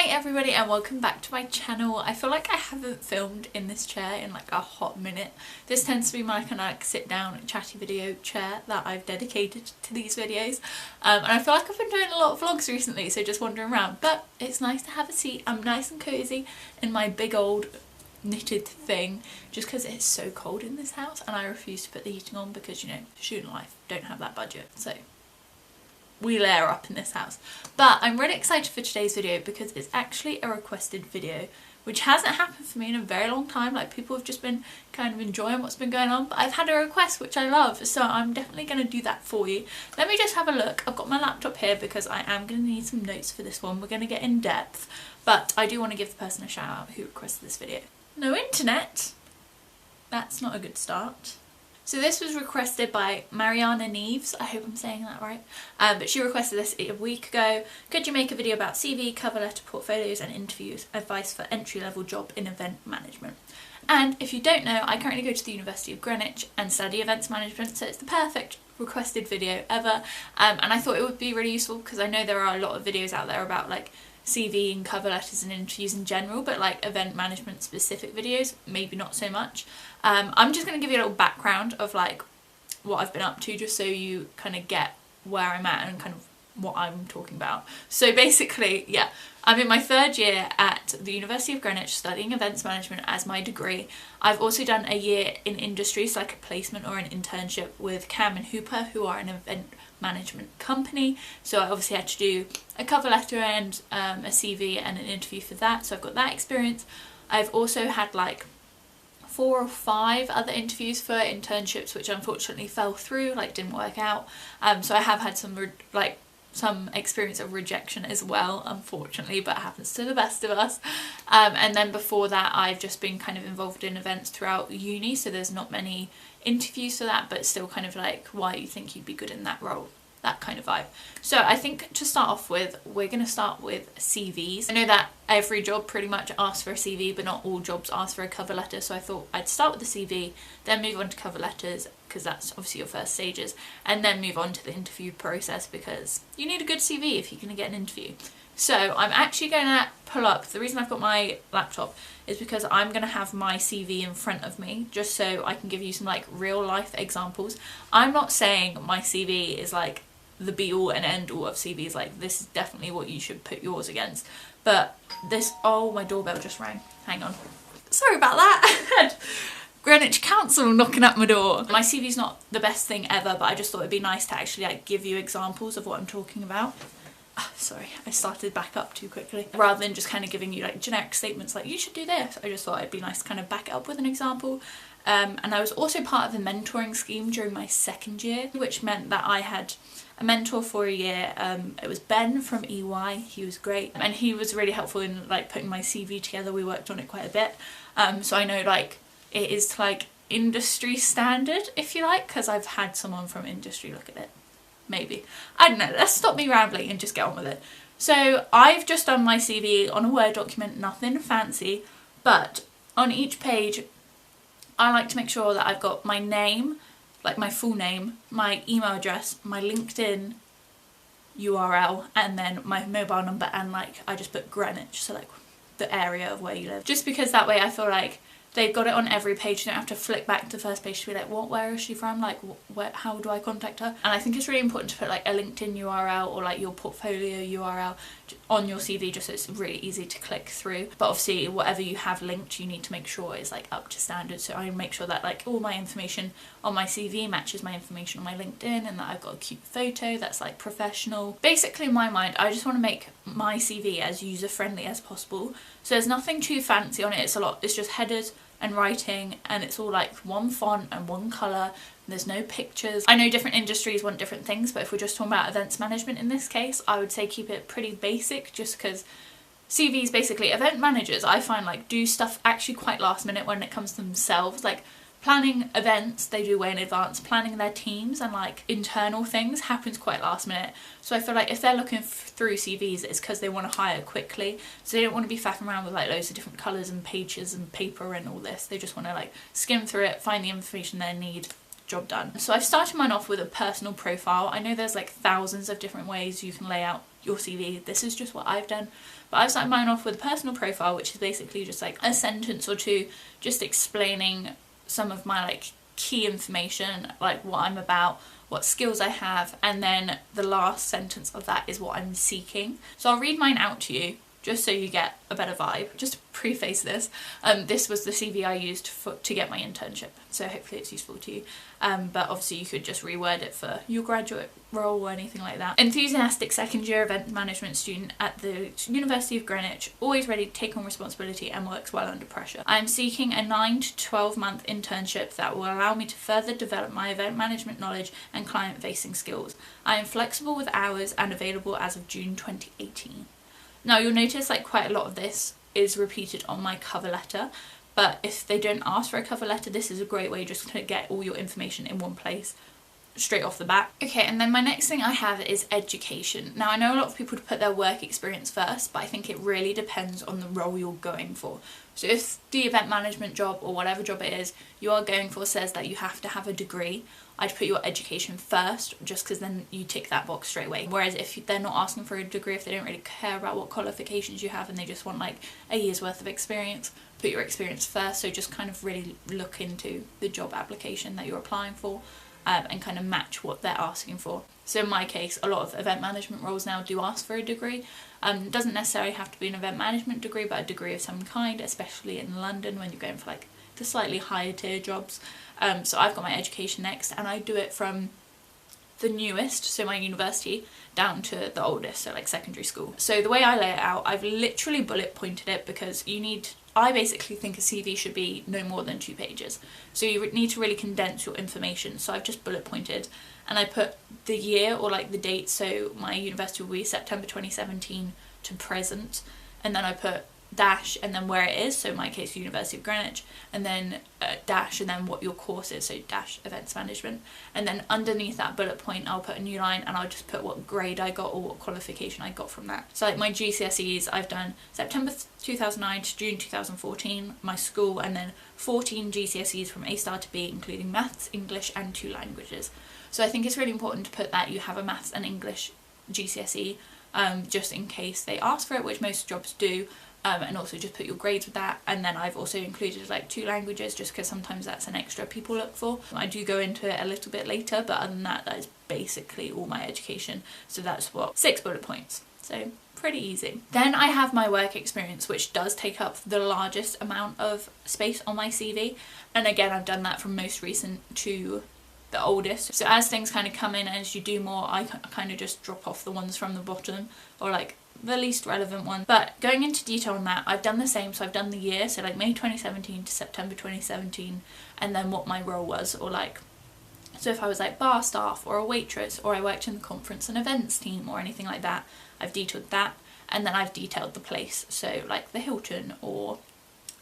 Hi everybody and welcome back to my channel. I feel like I haven't filmed in this chair in like a hot minute. This tends to be my kind of like sit down chatty video chair that I've dedicated to these videos, and I feel like I've been doing a lot of vlogs recently, so just wandering around, but it's nice to have a seat. I'm nice and cozy in my big old knitted thing just because it's so cold in this house and I refuse to put the heating on because, you know, student life, don't have that budget, so we layer up in this house. But I'm really excited for today's video because it's actually a requested video, which hasn't happened for me in a very long time. Like, people have just been kind of enjoying what's been going on, but I've had a request which I love, so I'm definitely going to do that for you. Let me just have a look. I've got my laptop here because I am going to need some notes for this one. We're going to get in depth, but I do want to give the person a shout out who requested this video. No internet? That's not a good start. So this was requested by Mariana Neves, I hope I'm saying that right, but she requested this a week ago. Could you make a video about CV, cover letter, portfolios and interviews, advice for entry-level job in event management? And if you don't know, I currently go to the University of Greenwich and study events management, so it's the perfect requested video ever, and I thought it would be really useful because I know there are a lot of videos out there about like CV and cover letters and interviews in general, but like event management specific videos, maybe not so much. I'm just going to give you a little background of like what I've been up to, just so you kind of get where I'm at and kind of what I'm talking about. So basically, yeah, I'm in my third year at the University of Greenwich studying events management as my degree. I've also done a year in industry, so like a placement or an internship with Cam and Hooper, who are an event management company. So I obviously had to do a cover letter and a CV and an interview for that, so I've got that experience. I've also had like 4 or 5 other interviews for internships which unfortunately fell through, like didn't work out, so I have had some experience of rejection as well, unfortunately, but it happens to the best of us. And then before that I've just been kind of involved in events throughout uni, so there's not many interviews for that, but still kind of like why you think you'd be good in that role, that kind of vibe. So I think to start off with, we're going to start with CVs. I know that every job pretty much asks for a CV, but not all jobs ask for a cover letter, so I thought I'd start with the CV, then move on to cover letters, because that's obviously your first stages, and then move on to the interview process because you need a good CV if you're going to get an interview. So I'm actually going to pull up, the reason I've got my laptop is because I'm going to have my CV in front of me just so I can give you some like real life examples. I'm not saying my CV is like the be all and end all of CVs, like this is definitely what you should put yours against, but this, oh, my doorbell just rang, hang on, sorry about that. Greenwich Council knocking at my door. My CV's not the best thing ever, but I just thought it'd be nice to actually like give you examples of what I'm talking about. Sorry, I started back up too quickly. Rather than just kind of giving you like generic statements like you should do this, I just thought it'd be nice to kind of back it up with an example. And I was also part of a mentoring scheme during my second year, which meant that I had a mentor for a year. It was Ben from EY, he was great, and he was really helpful in like putting my CV together. We worked on it quite a bit, so I know like it is to like industry standard, if you like, because I've had someone from industry look at it. Maybe. I don't know, let's stop me rambling and just get on with it. So I've just done my CV on a Word document, nothing fancy, but on each page I like to make sure that I've got my name, like my full name, my email address, my LinkedIn URL, and then my mobile number, and like I just put Greenwich, so like the area of where you live, just because that way I feel like they've got it on every page. You don't have to flick back to the first page to be like, what, where is she from, like where, how do I contact her? And I think it's really important to put like a LinkedIn URL or like your portfolio URL on your CV, just so it's really easy to click through. But obviously whatever you have linked, you need to make sure is like up to standard, so I make sure that like all my information on my CV matches my information on my LinkedIn, and that I've got a cute photo that's like professional. Basically in my mind, I just want to make my CV as user friendly as possible, so there's nothing too fancy on it. It's just headers and writing, and it's all like one font and one colour. There's no pictures. I know different industries want different things, but if we're just talking about events management in this case, I would say keep it pretty basic, just because CVs, basically event managers, I find like do stuff actually quite last minute when it comes to themselves, like planning events they do way in advance, planning their teams and like internal things happens quite last minute. So I feel like if they're looking through CVs, it's because they want to hire quickly, so they don't want to be faffing around with like loads of different colours and pages and paper and all this. They just want to like skim through it, find the information they need, job done. So I've started mine off with a personal profile. I know there's like thousands of different ways you can lay out your CV. This is just what I've done. But I've started mine off with a personal profile, which is basically just like a sentence or two just explaining some of my like key information, like what I'm about, what skills I have, and then the last sentence of that is what I'm seeking. So I'll read mine out to you just so you get a better vibe. Just to preface this, this was the CV I used to get my internship, so hopefully it's useful to you. But obviously you could just reword it for your graduate role or anything like that. Enthusiastic second year event management student at the University of Greenwich, always ready to take on responsibility and works well under pressure. I am seeking a 9 to 12 month internship that will allow me to further develop my event management knowledge and client facing skills. I am flexible with hours and available as of June 2018. Now you'll notice like quite a lot of this is repeated on my cover letter, but if they don't ask for a cover letter, this is a great way just to get all your information in one place straight off the bat. Okay, and then my next thing I have is education. Now I know a lot of people put their work experience first, but I think it really depends on the role you're going for. So if the event management job or whatever job it is you are going for says that you have to have a degree, I'd put your education first, just because then you tick that box straight away. Whereas if they're not asking for a degree, if they don't really care about what qualifications you have and they just want like a year's worth of experience, put your experience first. So just kind of really look into the job application that you're applying for and kind of match what they're asking for. So in my case, a lot of event management roles now do ask for a degree. It doesn't necessarily have to be an event management degree, but a degree of some kind, especially in London when you're going for like the slightly higher tier jobs. So I've got my education next, and I do it from the newest, so my university, down to the oldest, so like secondary school. So the way I lay it out, I've literally bullet pointed it because I basically think a CV should be no more than 2 pages. So you need to really condense your information. So I've just bullet pointed and I put the year or like the date. So my university will be September 2017 to present. And then I put dash and then where it is, so in my case University of Greenwich, and then dash and then what your course is, so dash events management, and then underneath that bullet point I'll put a new line and I'll just put what grade I got or what qualification I got from that. So like my GCSEs, I've done September 2009 to June 2014, my school, and then 14 GCSEs from A star to B, including maths, English and 2 languages. So I think it's really important to put that you have a maths and English GCSE, just in case they ask for it, which most jobs do. And also just put your grades with that. And then I've also included like 2 languages just because sometimes that's an extra people look for. I do go into it a little bit later, but other than that, that is basically all my education. So that's what, 6 bullet points. So pretty easy. Then I have my work experience, which does take up the largest amount of space on my CV. And again, I've done that from most recent to the oldest. So as things kind of come in, as you do more, I kind of just drop off the ones from the bottom, or like the least relevant one. But going into detail on that, I've done the same. So I've done the year, so like May 2017 to September 2017, and then what my role was, or like, so if I was like bar staff or a waitress, or I worked in the conference and events team or anything like that, I've detailed that. And then I've detailed the place, so like the Hilton or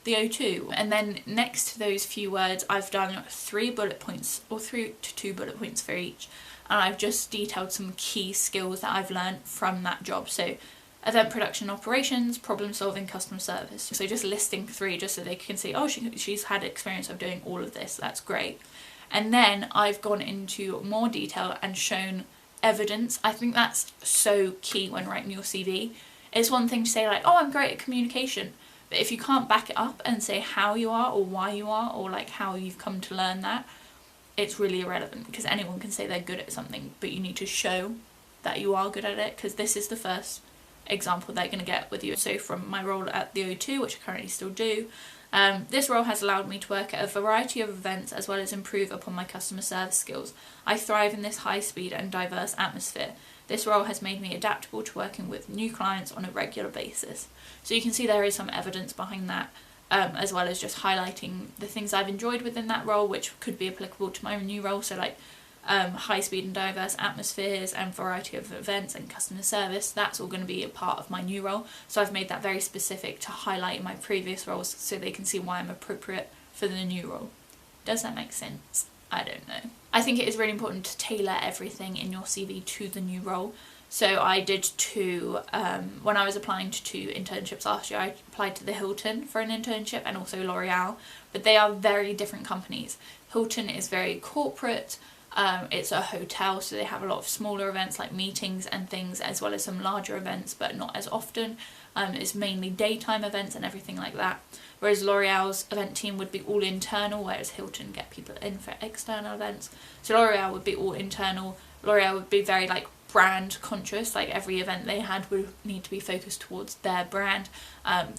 the O2. And then next to those few words, I've done 3 bullet points, or 3 to 2 bullet points for each, and I've just detailed some key skills that I've learned from that job. So event production operations, problem solving, customer service. So just listing 3 just so they can see, oh, she's had experience of doing all of this, that's great. And then I've gone into more detail and shown evidence. I think that's so key when writing your CV. It's one thing to say like, oh, I'm great at communication, but if you can't back it up and say how you are or why you are, or like how you've come to learn that, it's really irrelevant, because anyone can say they're good at something, but you need to show that you are good at it, because this is the first example they're going to get with you. So from my role at the O2, which I currently still do, this role has allowed me to work at a variety of events as well as improve upon my customer service skills. I thrive in this high speed and diverse atmosphere. This role has made me adaptable to working with new clients on a regular basis. So you can see there is some evidence behind that, as well as just highlighting the things I've enjoyed within that role, which could be applicable to my new role. So like high speed and diverse atmospheres and variety of events and customer service, that's all going to be a part of my new role. So I've made that very specific to highlight my previous roles so they can see why I'm appropriate for the new role. Does that make sense? I don't know. I think it is really important to tailor everything in your CV to the new role. So I did 2, when I was applying to 2 internships last year, I applied to the Hilton for an internship and also L'Oreal, but they are very different companies. Hilton is very corporate. It's a hotel, so they have a lot of smaller events like meetings and things, as well as some larger events, but not as often. It's mainly daytime events and everything like that. Whereas L'Oreal's event team would be all internal, whereas Hilton get people in for external events. So L'Oreal would be all internal. L'Oreal would be very like brand conscious, like every event they had would need to be focused towards their brand.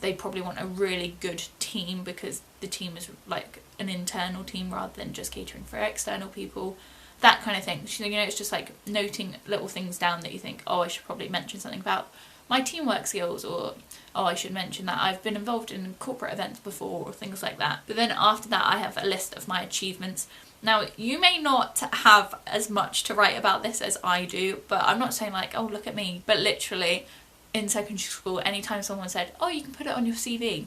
They probably want a really good team because the team is like an internal team rather than just catering for external people. That kind of thing. So, you know, it's just like noting little things down that you think, oh, I should probably mention something about my teamwork skills, or oh, I should mention that I've been involved in corporate events before, or things like that. But then after that I have a list of my achievements. Now, you may not have as much to write about this as I do, but I'm not saying like, oh, look at me, but literally in secondary school, anytime someone said, oh, you can put it on your CV,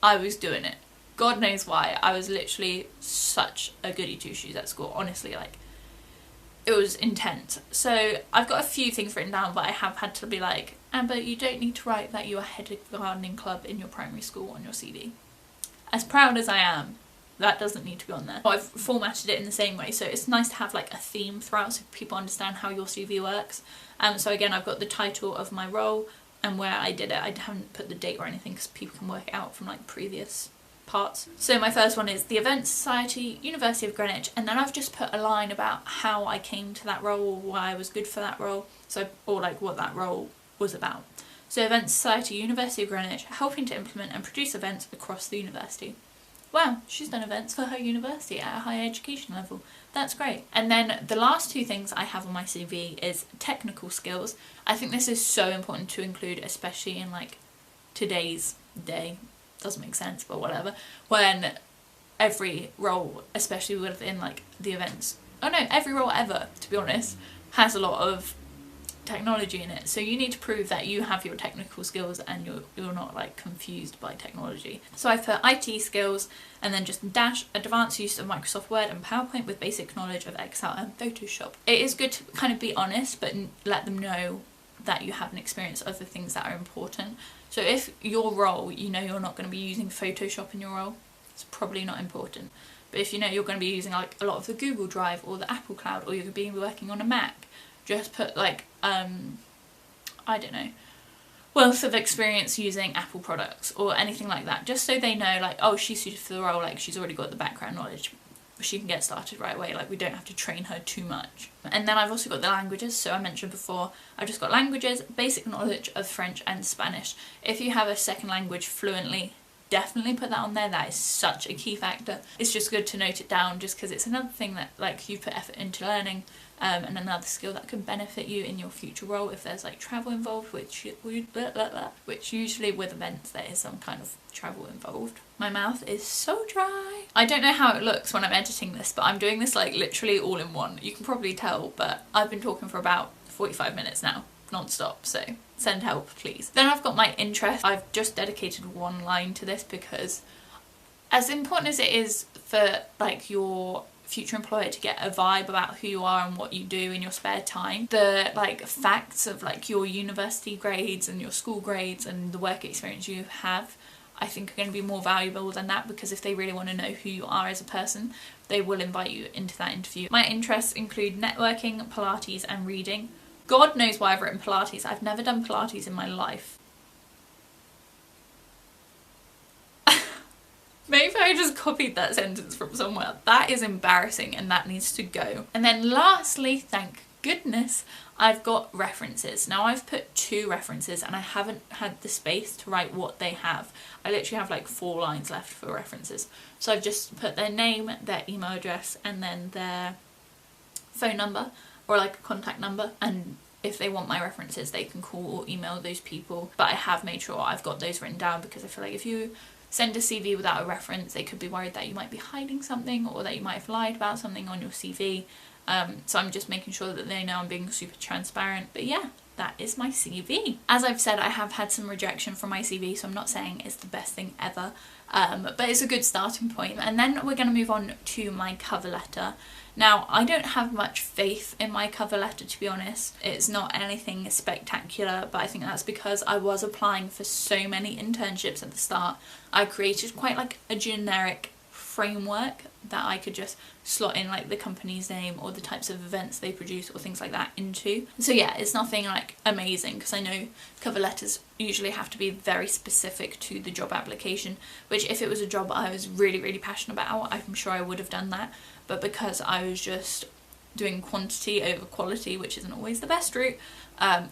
I was doing it. God knows why. I was literally such a goody two-shoes at school, honestly, like it was intense. So I've got a few things written down, but I have had to be like, Amber, you don't need to write that you are head of gardening club in your primary school on your CV. As proud as I am, that doesn't need to be on there. I've formatted it in the same way, so it's nice to have like a theme throughout so people understand how your CV works. So again, I've got the title of my role and where I did it. I haven't put the date or anything because people can work it out from like previous parts. So my first one is the Event Society, University of Greenwich, and then I've just put a line about how I came to that role, or why I was good for that role, so, or like what that role was about. So Event Society, University of Greenwich, helping to implement and produce events across the university. Wow, she's done events for her university at a higher education level. That's great. And then the last two things I have on my CV is technical skills. I think this is so important to include, especially in like today's day. Doesn't make sense, but whatever. When every role, especially within like the events, oh no, every role ever, to be honest, has a lot of technology in it, so you need to prove that you have your technical skills and you're not like confused by technology. So I put IT skills and then just dash advanced use of Microsoft Word and PowerPoint with basic knowledge of Excel and Photoshop. It is good to kind of be honest, but let them know that you have an experience of the things that are important. So if your role, you know you're not going to be using Photoshop in your role, it's probably not important. But if you know you're going to be using like a lot of the Google Drive or the Apple Cloud, or you're going to be working on a Mac, just put like, I don't know, wealth of experience using Apple products or anything like that, just so they know like, oh, she's suited for the role, like she's already got the background knowledge, she can get started right away, like we don't have to train her too much. And then I've also got the languages, so I mentioned before, I've just got languages, basic knowledge of French and Spanish. If you have a second language fluently, definitely put that on there. That is such a key factor. It's just good to note it down, just because it's another thing that like you put effort into learning, and another skill that can benefit you in your future role if there's like travel involved, which usually with events there is some kind of travel involved. My mouth is so dry. I don't know how it looks when I'm editing this, but I'm doing this like literally all in one. You can probably tell, but I've been talking for about 45 minutes now, non-stop, so send help please. Then I've got my interest. I've just dedicated one line to this because as important as it is for like your future employer to get a vibe about who you are and what you do in your spare time, the like facts of like your university grades and your school grades and the work experience you have, I think are going to be more valuable than that, because if they really want to know who you are as a person, they will invite you into that interview. My interests include networking, Pilates and reading. God knows why I've written Pilates. I've never done Pilates in my life. Maybe I just copied that sentence from somewhere. That is embarrassing and that needs to go. And then lastly, thank goodness, I've got references. Now I've put 2 references and I haven't had the space to write what they have. I literally have like 4 lines left for references. So I've just put their name, their email address and then their phone number or like a contact number, and if they want my references they can call or email those people. But I have made sure I've got those written down, because I feel like if you send a CV without a reference, they could be worried that you might be hiding something or that you might have lied about something on your CV. So I'm just making sure that they know I'm being super transparent. But yeah, that is my CV. As I've said, I have had some rejection from my CV, so I'm not saying it's the best thing ever, but it's a good starting point. And then we're going to move on to my cover letter. Now, I don't have much faith in my cover letter, to be honest. It's not anything spectacular, but I think that's because I was applying for so many internships at the start. I created quite like a generic framework that I could just slot in like the company's name or the types of events they produce or things like that into. So yeah, it's nothing like amazing, because I know cover letters usually have to be very specific to the job application, which if it was a job I was really passionate about, I'm sure I would have done that. But because I was just doing quantity over quality, which isn't always the best route,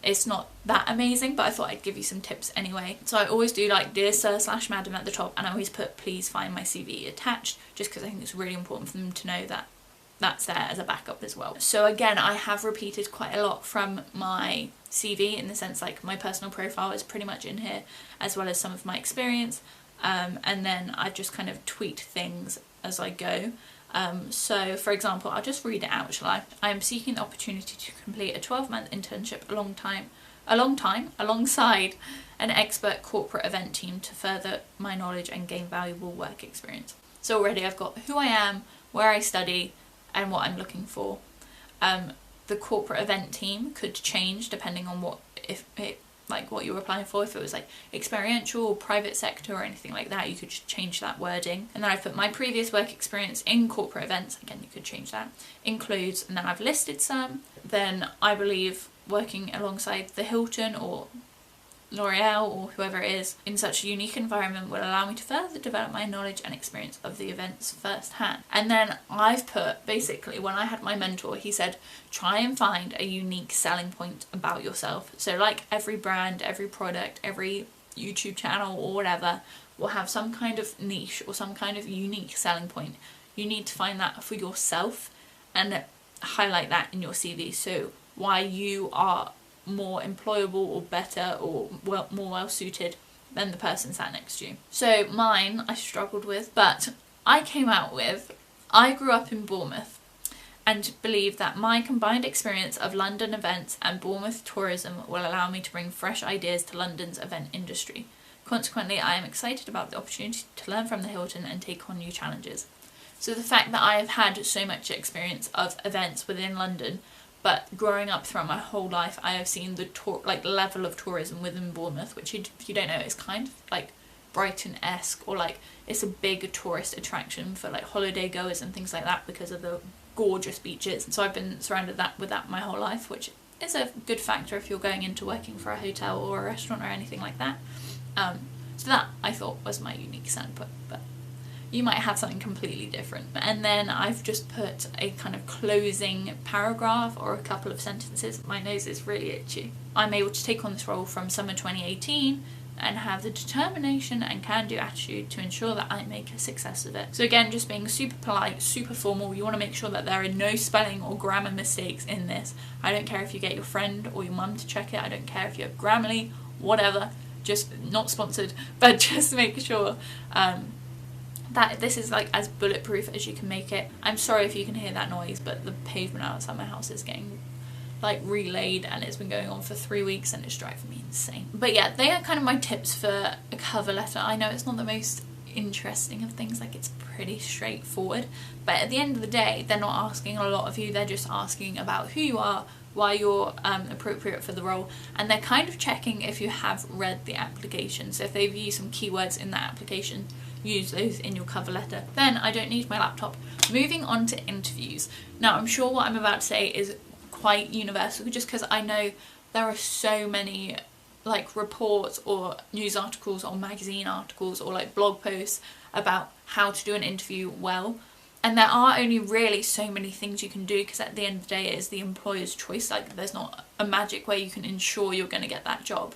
it's not that amazing, but I thought I'd give you some tips anyway. So I always do like dear sir/madam at the top, and I always put please find my CV attached, just because I think it's really important for them to know that that's there as a backup as well. So again, I have repeated quite a lot from my CV, in the sense like my personal profile is pretty much in here, as well as some of my experience, and then I just kind of tweak things as I go. So for example, I'll just read it out, shall I? I am seeking the opportunity to complete a 12-month internship alongside an expert corporate event team to further my knowledge and gain valuable work experience. So already I've got who I am, where I study, and what I'm looking for. The corporate event team could change depending on what you're applying for. If it was like experiential or private sector or anything like that, you could just change that wording. And then I've put my previous work experience in corporate events, again you could change that, includes, and then I've listed some. Then I believe working alongside the Hilton or L'Oreal or whoever it is in such a unique environment will allow me to further develop my knowledge and experience of the events firsthand. And then I've put, basically, when I had my mentor, he said try and find a unique selling point about yourself. So like every brand, every product, every YouTube channel or whatever will have some kind of niche or some kind of unique selling point. You need to find that for yourself and highlight that in your CV. So why you are more employable or better or more well suited than the person sat next to you. So mine I struggled with, but I came out with, I grew up in Bournemouth and believe that my combined experience of London events and Bournemouth tourism will allow me to bring fresh ideas to London's event industry. Consequently, I am excited about the opportunity to learn from the Hilton and take on new challenges. So the fact that I have had so much experience of events within London, but growing up throughout my whole life, I have seen the level of tourism within Bournemouth, which if you don't know, is kind of like Brighton-esque, or like it's a big tourist attraction for like holiday goers and things like that because of the gorgeous beaches. So I've been surrounded with that my whole life, which is a good factor if you're going into working for a hotel or a restaurant or anything like that. So that I thought was my unique standpoint, but you might have something completely different. And then I've just put a kind of closing paragraph or a couple of sentences. My nose is really itchy. I'm able to take on this role from summer 2018 and have the determination and can-do attitude to ensure that I make a success of it. So again, just being super polite, super formal. You want to make sure that there are no spelling or grammar mistakes in this. I don't care if you get your friend or your mum to check it. I don't care if you're Grammarly, whatever. Just not sponsored, but just make sure that this is like as bulletproof as you can make it. I'm sorry if you can hear that noise, but the pavement outside my house is getting like relaid and it's been going on for 3 weeks and it's driving me insane. But yeah, they are kind of my tips for a cover letter. I know it's not the most interesting of things, like it's pretty straightforward, but at the end of the day they're not asking a lot of you, they're just asking about who you are, why you're appropriate for the role, and they're kind of checking if you have read the application. So if they've used some keywords in that application, use those in your cover letter. Then I don't need my laptop. Moving on to interviews. Now I'm sure what I'm about to say is quite universal, just because I know there are so many like reports or news articles or magazine articles or like blog posts about how to do an interview well, and there are only really so many things you can do, because at the end of the day it is the employer's choice. Like there's not a magic way you can ensure you're going to get that job,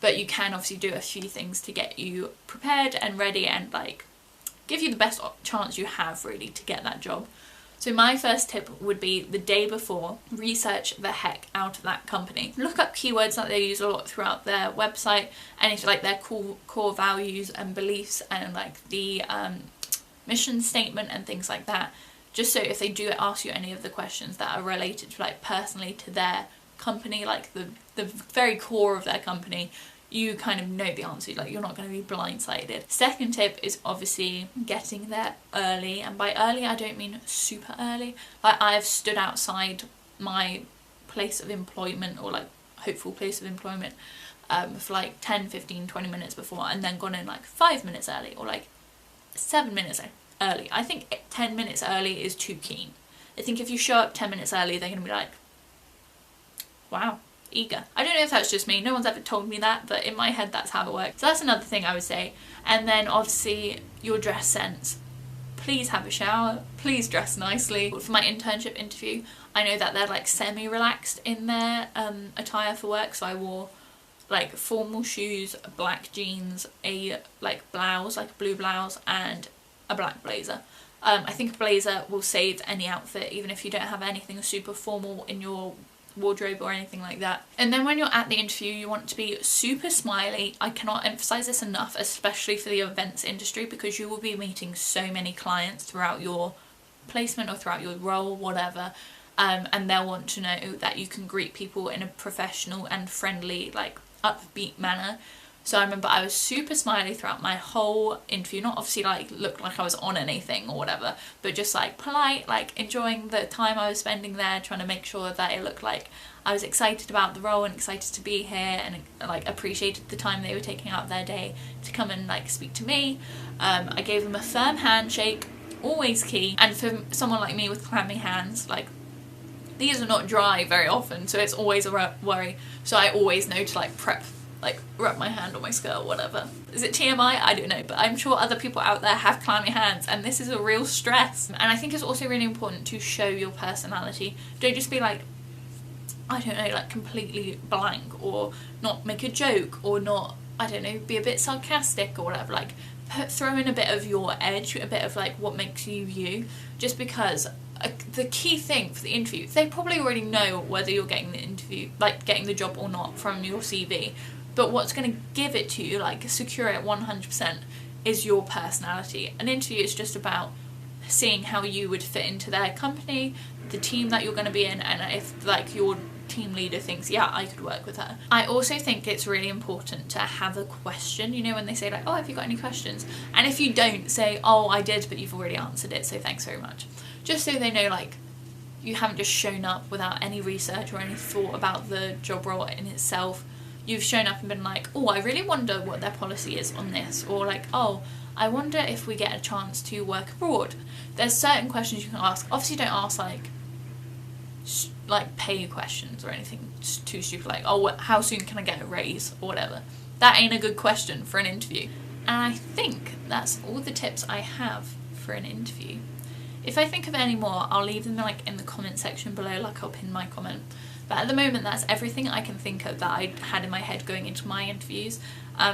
but you can obviously do a few things to get you prepared and ready and like give you the best chance you have really to get that job. So my first tip would be the day before, research the heck out of that company. Look up keywords that they use a lot throughout their website, and if like their core values and beliefs and like the mission statement and things like that, just so if they do ask you any of the questions that are related to like personally to their company, like the very core of their company, you kind of know the answer, like you're not going to be blindsided. Second tip is obviously getting there early, and by early I don't mean super early. Like I have stood outside my place of employment or like hopeful place of employment for like 10, 15, 20 minutes before, and then gone in like 5 minutes early or like 7 minutes early. early. I think 10 minutes early is too keen. I think if you show up 10 minutes early, they're going to be like, wow, eager. I don't know if that's just me, no one's ever told me that, but in my head that's how it works. So that's another thing I would say. And then obviously your dress sense. Please have a shower, please dress nicely. For my internship interview, I know that they're like semi-relaxed in their attire for work, so I wore like formal shoes, black jeans, a like blouse, like a blue blouse, and a black blazer. I think a blazer will save any outfit, even if you don't have anything super formal in your wardrobe or anything like that. And then when you're at the interview, you want to be super smiley. I cannot emphasize this enough, especially for the events industry, because you will be meeting so many clients throughout your placement or throughout your role, whatever, and they'll want to know that you can greet people in a professional and friendly, like upbeat manner. So I remember I was super smiley throughout my whole interview, not obviously like looked like I was on anything or whatever, but just like polite, like enjoying the time I was spending there, trying to make sure that it looked like I was excited about the role and excited to be here, and like appreciated the time they were taking out of their day to come and like speak to me. I gave them a firm handshake, always key, and for someone like me with clammy hands, like these are not dry very often, so it's always a worry. So I always know to like prep, like rub my hand on my skirt, whatever. Is it TMI? I don't know, but I'm sure other people out there have clammy hands, and this is a real stress. And I think it's also really important to show your personality. Don't just be like, I don't know, like completely blank, or not make a joke, or not, I don't know, be a bit sarcastic or whatever. Like throw in a bit of your edge, a bit of like what makes you you, just because the key thing for the interview, they probably already know whether you're getting the interview, like getting the job or not from your CV, but what's going to give it to you, like secure it 100%, is your personality. An interview is just about seeing how you would fit into their company, the team that you're going to be in, and if like your team leader thinks, yeah, I could work with her. I also think it's really important to have a question, you know, when they say like, oh, have you got any questions? And if you don't, say, oh, I did, but you've already answered it, so thanks very much. Just so they know, like, you haven't just shown up without any research or any thought about the job role in itself. You've shown up and been like, oh, I really wonder what their policy is on this, or like, oh, I wonder if we get a chance to work abroad. There's certain questions you can ask. Obviously don't ask like pay questions or anything too stupid, like, oh, how soon can I get a raise or whatever. That ain't a good question for an interview. And I think that's all the tips I have for an interview. If I think of any more, I'll leave them like in the comment section below, like I'll pin my comment. But at the moment, that's everything I can think of that I had in my head going into my interviews.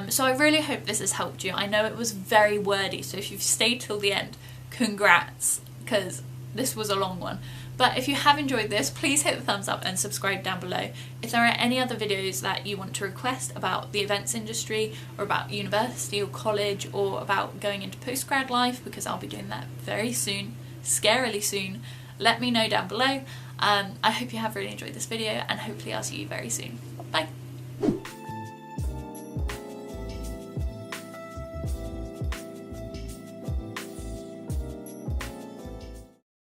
So I really hope this has helped you. I know it was very wordy, so if you've stayed till the end, congrats, because this was a long one. But if you have enjoyed this, please hit the thumbs up and subscribe down below. If there are any other videos that you want to request about the events industry, or about university or college, or about going into postgrad life, because I'll be doing that very soon, scarily soon, let me know down below. I hope you have really enjoyed this video, and hopefully I'll see you very soon. Bye!